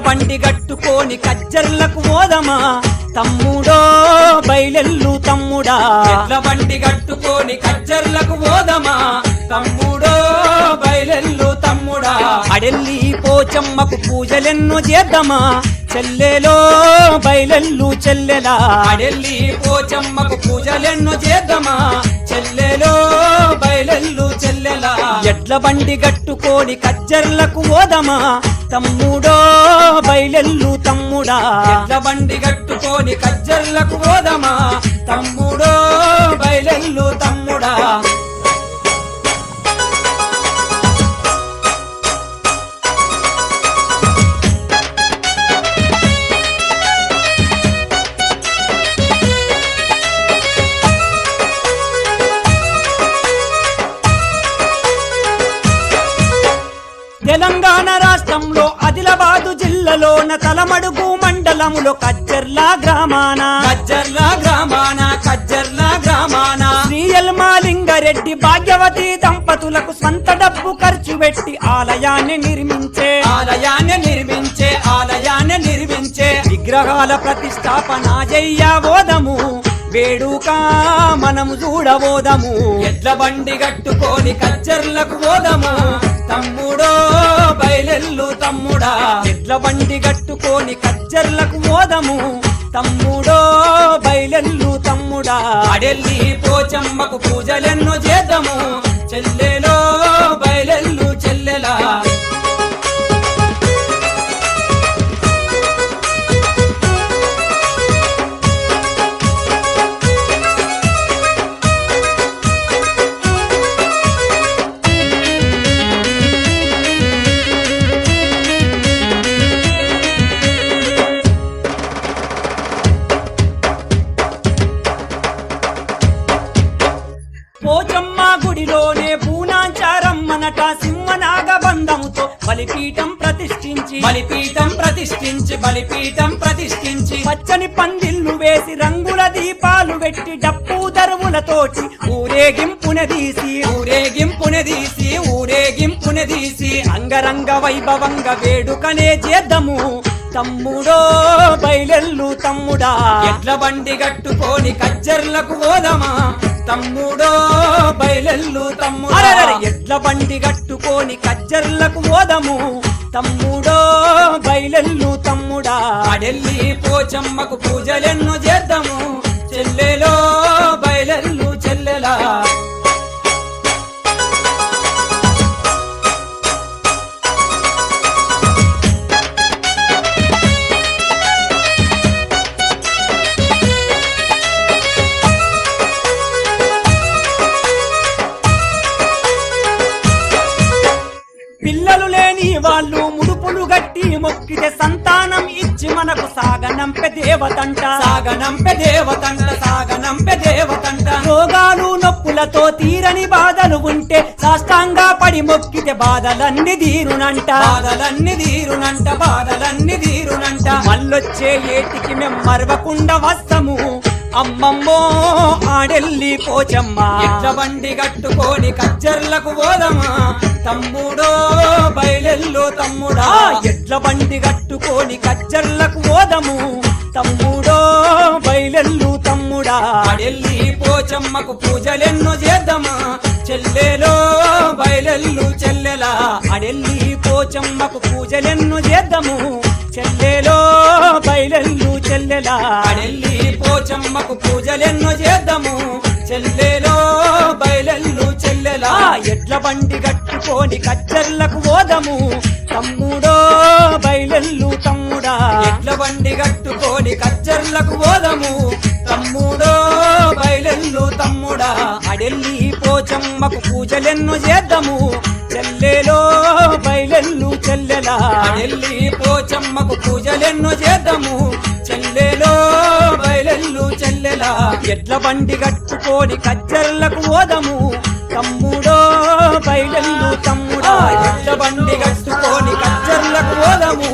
బండి గట్టుకొని కజ్జర్లకు పోదమా తమ్ముడో బయలెల్లు తమ్ముడా ఎడ్ల బండి గట్టుకొని కజ్జర్లకు పోదమా తమ్ముడో బయలెల్లు తమ్ముడా అడెల్లి పోచమ్మకు పూజలెన్నో చేద్దామా చెల్లెలో బయలెల్లు చెల్లెలా అడెల్లి పోచమ్మకు పూజలెన్నో చేద్దామా చెల్లెలో బయలెల్లు చెల్లెలా ఎడ్ల బండి గట్టుకొని కజ్జర్లకు పోదమా తమ్ముడో బయలెల్లు తమ్ముడా ఎడ్ల బండి గట్టుకొని కజ్జర్లకు పోదమా తమ్ముడో బయలెల్లు తమ్ముడా తెలంగాణ రాష్ట్రంలో ఆదిలాబాదు జిల్లాలోన తలమడుగు మండలములో కజ్జర్ల గ్రామాన శ్రీయల్ మాలింగారెడ్డి భాగ్యవతి దంపతులకు స్వంత డబ్బు ఖర్చు పెట్టి ఆలయాన్ని నిర్మించే విగ్రహాల ప్రతిష్టాపన చెయ్యబోదము వేడుక మనము చూడబోదము ఎడ్ల బండి గట్టుకొని కజ్జర్లకు పోదము తమ్ముడో బయలెల్లు తమ్ముడా ఎడ్ల బండి గట్టుకొని కజ్జర్లకు పోదము తమ్ముడో బయలెల్లు తమ్ముడా అడెల్లి పోచమ్మకు పూజలెన్నో చేద్దాము చెల్లెలో బయలెల్లు చెల్లెలా పోచమ్మ గుడిలోనే పూనాంచారమ్మనట సింహనాగబంధముతో బలిపీఠం ప్రతిష్ఠించి పచ్చని పందిళ్ళు వేసి రంగుల దీపాలు పెట్టి డప్పు దరువులతోటి ఊరేగింపునే తీసి అంగరంగ వైభవంగా వేడుకనే చేద్దాము తమ్ముడో బయలెల్లు తమ్ముడా ఎడ్ల బండి గట్టుకొని కజ్జర్లకు పోదమా తమ్ముడో బయలెల్లు తమ్ముడా ఎడ్ల బండి గట్టుకొని కజ్జర్లకు పోదము తమ్ముడో బయలెల్లు తమ్ముడా అడెల్లి పోచమ్మకు పూజలెన్నో చేద్దాము చెల్లెలో బయలెల్లు చెల్లెలా పిల్లలు లేని వాళ్ళు ముడుపులు గట్టి మొక్కితే సంతానం ఇచ్చి మనకు సాగనంపె దేవతంట రోగాలు నొప్పులతో తీరని బాధలు ఉంటే సాష్టాంగా పడి మొక్కితే బాధలన్నీ తీరునంట మళ్ళొచ్చే ఏటికి మేం మరవకుండా వస్తము అమ్మమ్మో ఆడెల్లి పోచమ్మ ఎడ్ల బండి గట్టుకొని కజ్జర్లకు పోదమా తమ్ముడో బయలెల్లు తమ్ముడా ఎడ్ల బండి గట్టుకొని కజ్జర్లకు పోదము తమ్ముడో బయలెల్లు తమ్ముడా అడెల్లి పోచమ్మకు పూజలెన్నో చేద్దామా చెల్లెలో బయలెల్లు చెల్లెలా అడెల్లి పోచమ్మకు పూజలెన్నో చేద్దాము చెల్లెలో బయలెల్లు చెల్లెలా అడెల్లి పోచమ్మకు పూజలెన్నో చేద్దాము చెల్లెలో బయలెల్లు చెల్లెలా ఎడ్ల బండి గట్టుకొని కజ్జర్లకు పోదము తమ్ముడో బయలెల్లు తమ్ముడా ఎడ్ల బండి గట్టుకొని కజ్జర్లకు పోదము తమ్ముడో బయలెల్లు తమ్ముడా అడెల్లి పోచమ్మకు పూజలెన్నో చేద్దాము చెల్లెలో బయలెల్లు చెల్లెలా అడెల్లి పోచమ్మకు పూజలెన్నో చేద్దాము చెల్లెలో బయలెల్లు చెల్లెలా ఎడ్ల బండి గట్టుకొని కజ్జర్లకు పోదము తమ్ముడో బయలెల్లు తమ్ముడా ఎడ్ల బండి గట్టుకొని కజ్జర్లకు పోదము